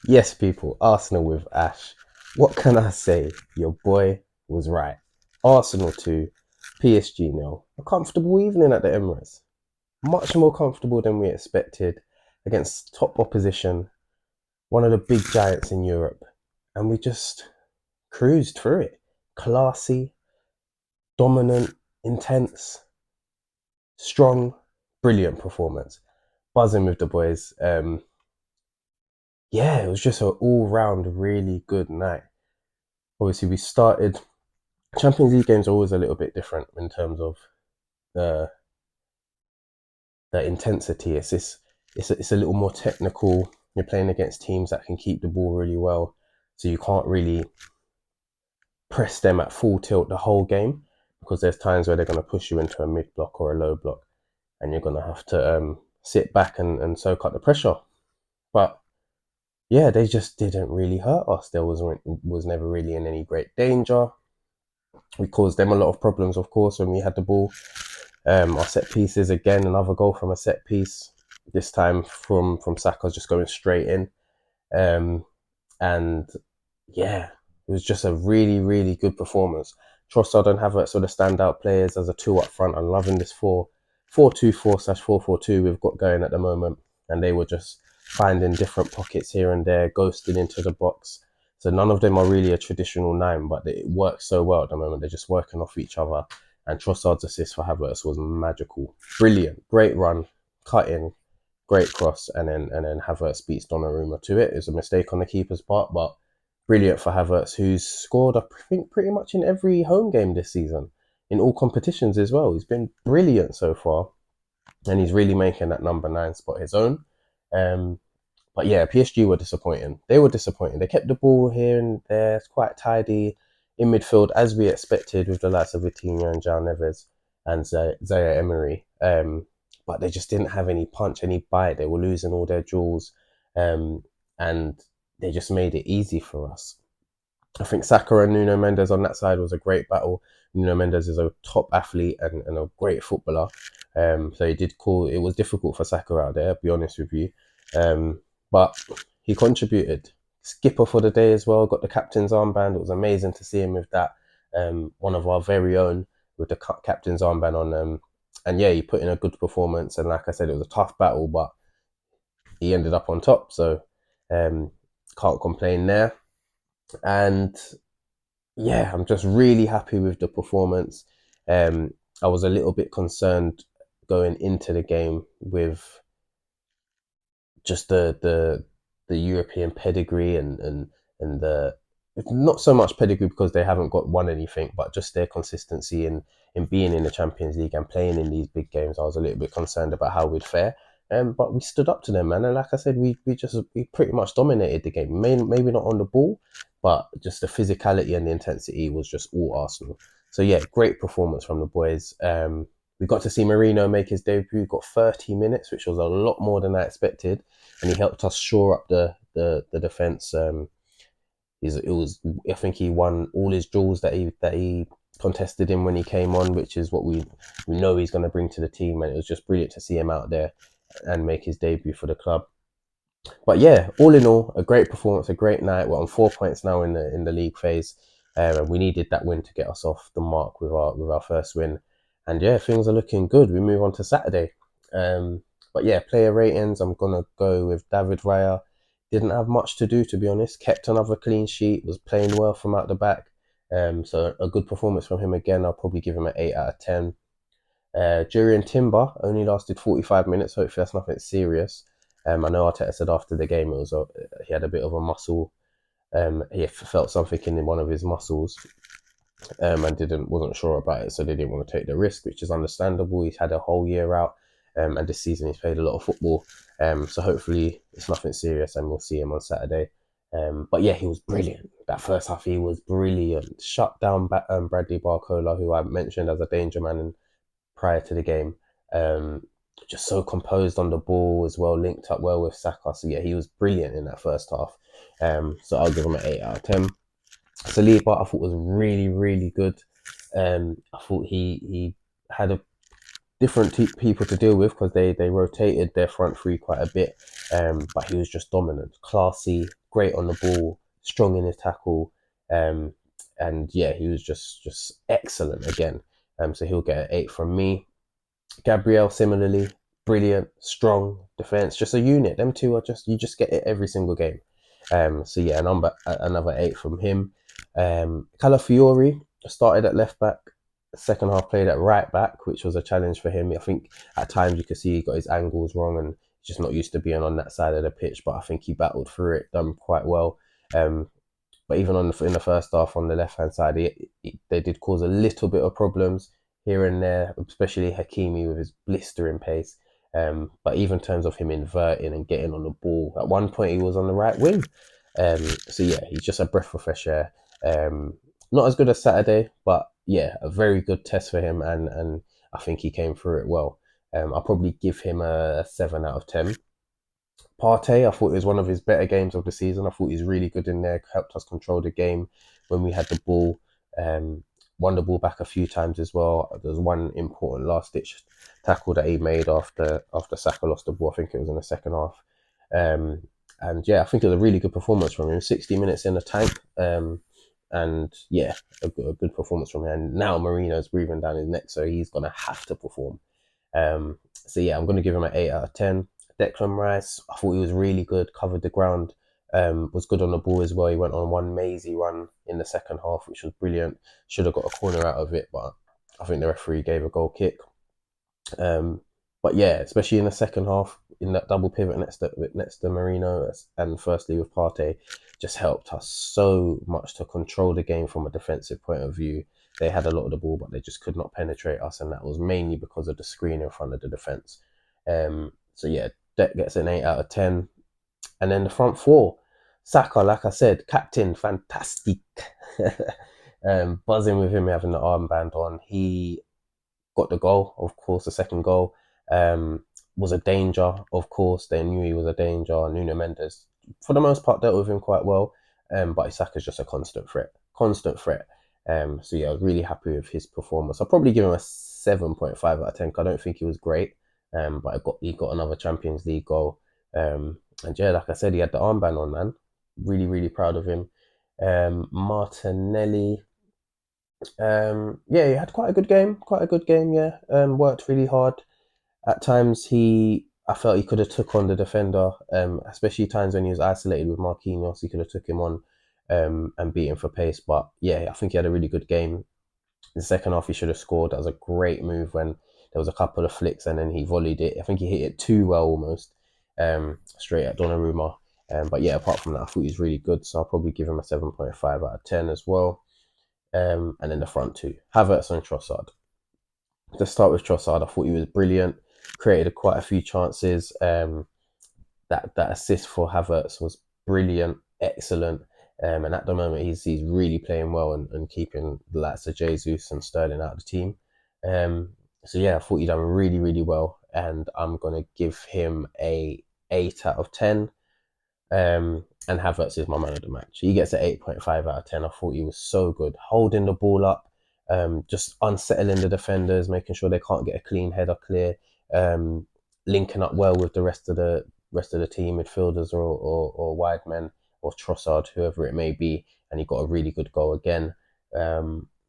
Yes, people, Arsenal with Ash. What can I say? Your boy was right. Arsenal 2, PSG nil. A comfortable evening at the Emirates. Much more comfortable than we expected against top opposition, one of the big giants in Europe. And we just cruised through it. Classy, dominant, intense, strong, brilliant performance. Buzzing with the boys. Yeah, it was just an all round really good night. Obviously, we started Champions League games are always a little bit different in terms of the the intensity. It's a little more technical. You're playing against teams that can keep the ball really well, so you can't really press them at full tilt the whole game because there's times where they're going to push you into a mid block or a low block, and you're going to have to sit back and soak up the pressure. But yeah, they just didn't really hurt us. There was never really in any great danger. We caused them a lot of problems, of course, when we had the ball. Our set pieces again, another goal from a set piece. This time from Saka just going straight in, um, and yeah, it was just a really good performance. Trossard and Havertz are the standout players as a two up front. I'm loving this 4-2-4/4-4-2 we've got going at the moment, and they were just finding different pockets here and there, ghosting into the box. So none of them are really a traditional nine, but it works so well at the moment. They're just working off each other. And Trossard's assist for Havertz was magical, brilliant, great run, cut in, great cross, and then Havertz beats Donnarumma to it. It's a mistake on the keeper's part, but brilliant for Havertz, who's scored, I think, pretty much in every home game this season, in all competitions as well. He's been brilliant so far, and he's really making that number nine spot his own. Um, but yeah, PSG were disappointing. They were disappointing. They kept the ball here and there. It's quite tidy in midfield, as we expected, with the likes of Vitinha and João Neves and Zaire Emery. But they just didn't have any punch, any bite. They were losing all their duels, and they just made it easy for us. I think Saka and Nuno Mendes on that side was a great battle. Nuno Mendes is a top athlete and a great footballer. So it was difficult for Saka out there, I'll be honest with you. But he contributed. Skipper for the day as well, got the captain's armband. It was amazing to see him with that. One of our very own with the captain's armband on. And yeah, he put in a good performance. And like I said, it was a tough battle, but he ended up on top. So can't complain there. And yeah, I'm just really happy with the performance. Um, I was a little bit concerned going into the game with just the European pedigree and the not so much pedigree because they haven't won anything, but just their consistency in being in the Champions League and playing in these big games. I was a little bit concerned about how we'd fare. But we stood up to them, man. And like I said, we pretty much dominated the game. Maybe not on the ball, but just the physicality and the intensity was just all Arsenal. So yeah, great performance from the boys. We got to see Marino make his debut. Got 30 minutes, which was a lot more than I expected, and he helped us shore up the defense. I think he won all his duels that he contested in when he came on, which is what we know he's going to bring to the team, and it was just brilliant to see him out there and make his debut for the club. But yeah, all in all, a great performance, a great night. We're on 4 points now in the league phase, and we needed that win to get us off the mark with our first win. And yeah, things are looking good. We move on to Saturday. But yeah, player ratings. I'm gonna go with David Raya. Didn't have much to do, to be honest. Kept another clean sheet. Was playing well from out the back. So a good performance from him again. I'll probably give him an 8 out of 10. Jurien Timber only lasted 45 minutes. Hopefully that's nothing serious. I know Arteta said after the game he had a bit of a muscle. He felt something in one of his muscles, and wasn't sure about it, so they didn't want to take the risk, which is understandable. He's had a whole year out, and this season he's played a lot of football. So hopefully it's nothing serious, and we'll see him on Saturday. But yeah, he was brilliant. That first half, he was brilliant. Shut down Bradley Barcola, who I mentioned as a danger man prior to the game. Um, just so composed on the ball as well, linked up well with Saka. So yeah, he was brilliant in that first half. So I'll give him an 8 out of 10. Saliba, I thought was really good. I thought he had a different people to deal with because they rotated their front three quite a bit. But he was just dominant, classy, great on the ball, strong in his tackle, and yeah, he was just excellent again. So he'll get an 8 from me. Gabriel similarly, brilliant, strong defense, just a unit. Them two are just, you just get it every single game. So yeah, another 8 from him. Calafiori started at left back, second half played at right back, which was a challenge for him. I think at times you could see he got his angles wrong and just not used to being on that side of the pitch, but I think he battled through it, done quite well. But even in the first half on the left hand side, they did cause a little bit of problems here and there, especially Hakimi with his blistering pace. But even in terms of him inverting and getting on the ball, at one point he was on the right wing. So yeah, he's just a breath of fresh air. Not as good as Saturday, but yeah, a very good test for him, and I think he came through it well. I'll probably give him a 7 out of 10. Partey, I thought it was one of his better games of the season. I thought he was really good in there, helped us control the game when we had the ball. Um, Won the ball back a few times as well. There was one important last ditch tackle that he made after Saka lost the ball. I think it was in the second half. And yeah, I think it was a really good performance from him. 60 minutes in the tank. And yeah, a good performance from him. And now Marino's breathing down his neck, so he's going to have to perform. So yeah, I'm going to give him an 8 out of 10. Declan Rice, I thought he was really good, covered the ground, was good on the ball as well. He went on one mazy run in the second half, which was brilliant. Should have got a corner out of it, but I think the referee gave a goal kick. But yeah, especially in the second half, in that double pivot next to Marino and firstly with Partey, just helped us so much to control the game from a defensive point of view. They had a lot of the ball, but they just could not penetrate us, and that was mainly because of the screen in front of the defence. So yeah, Deck gets an 8 out of 10. And then the front four, Saka, like I said, captain, fantastic. Buzzing with him having the armband on. He got the goal, of course, the second goal. Was a danger, of course. They knew he was a danger. Nuno Mendes, for the most part, dealt with him quite well. But Saka's just a constant threat. Constant threat. So yeah, I was really happy with his performance. I'll probably give him a 7.5 out of 10 because I don't think he was great. But he got another Champions League goal. And yeah, like I said, he had the armband on, man. Really, really proud of him. Martinelli. Yeah, he had quite a good game. Quite a good game, yeah. Worked really hard. At times I felt he could have took on the defender, especially times when he was isolated with Marquinhos. He could have took him on and beat him for pace. But yeah, I think he had a really good game. In the second half, he should have scored. That was a great move when there was a couple of flicks and then he volleyed it. I think he hit it too well almost, straight at Donnarumma. But yeah, apart from that, I thought he was really good. So I'll probably give him a 7.5 out of 10 as well. And then the front two, Havertz and Trossard. To start with Trossard, I thought he was brilliant. Created quite a few chances. That assist for Havertz was brilliant, excellent. And at the moment, he's really playing well and keeping the likes of Jesus and Sterling out of the team. So yeah, I thought he done really, really well, and I'm gonna give him a 8 out of 10. And Havertz is my man of the match. He gets an 8.5 out of 10. I thought he was so good, holding the ball up, just unsettling the defenders, making sure they can't get a clean header clear, linking up well with the rest of the team, midfielders or wide men or Trossard, whoever it may be, and he got a really good goal again.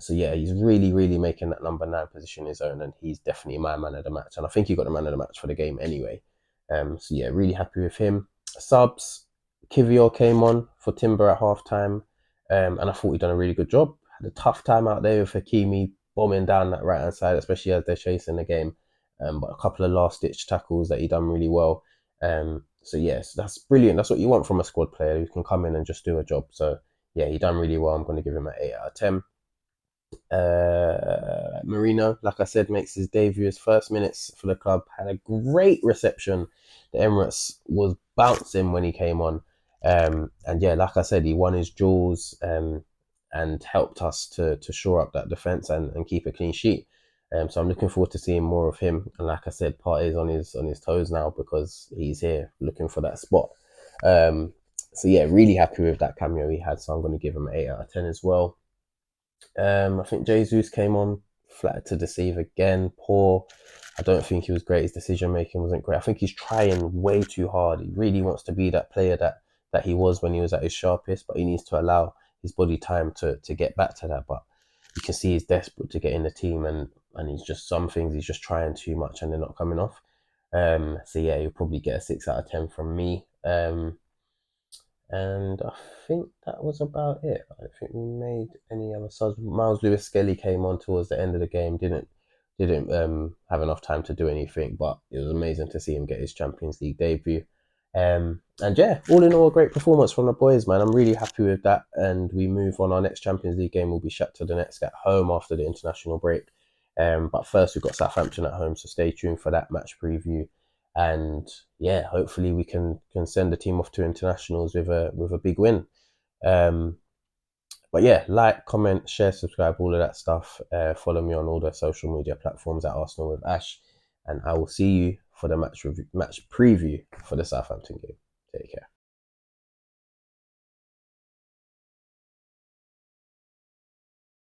So yeah, he's really, really making that number 9 position his own, and he's definitely my man of the match. And I think he got the man of the match for the game anyway. So yeah, really happy with him. Subs, Kivior came on for Timber at half time, and I thought he'd done a really good job. Had a tough time out there with Hakimi bombing down that right hand side, especially as they're chasing the game. But a couple of last ditch tackles that he done really well. So yes, that's brilliant. That's what you want from a squad player who can come in and just do a job. So yeah, he done really well. I'm going to give him an 8 out of 10. Marino, like I said, makes his debut. His first minutes for the club, had a great reception. The Emirates was bouncing when he came on. And yeah, like I said, he won his duels and helped us to shore up that defence and keep a clean sheet. So I'm looking forward to seeing more of him. And like I said, Partey's on his toes now because he's here looking for that spot. So yeah, really happy with that cameo he had. So I'm going to give him an 8 out of 10 as well. I think Jesus came on, flattered to deceive again. Poor. I don't think he was great. His decision making wasn't great. I think he's trying way too hard. He really wants to be that player that that he was when he was at his sharpest, but he needs to allow his body time to get back to that. But you can see he's desperate to get in the team, and he's just, some things he's just trying too much and they're not coming off. So yeah, you'll probably get a 6 out of 10 from me. And I think that was about it. I don't think we made any other subs. Miles Lewis Skelly came on towards the end of the game. Didn't have enough time to do anything, but it was amazing to see him get his Champions League debut. And yeah, all in all, a great performance from the boys, man. I'm really happy with that. And we move on. Our next Champions League game will be Shakhtar Donetsk at home after the international break. But first, we've got Southampton at home, so stay tuned for that match preview. And yeah, hopefully we can send the team off to internationals with a big win. But yeah, like, comment, share, subscribe, all of that stuff. Follow me on all the social media platforms at Arsenal with Ash, and I will see you for the match preview for the Southampton game. Take care.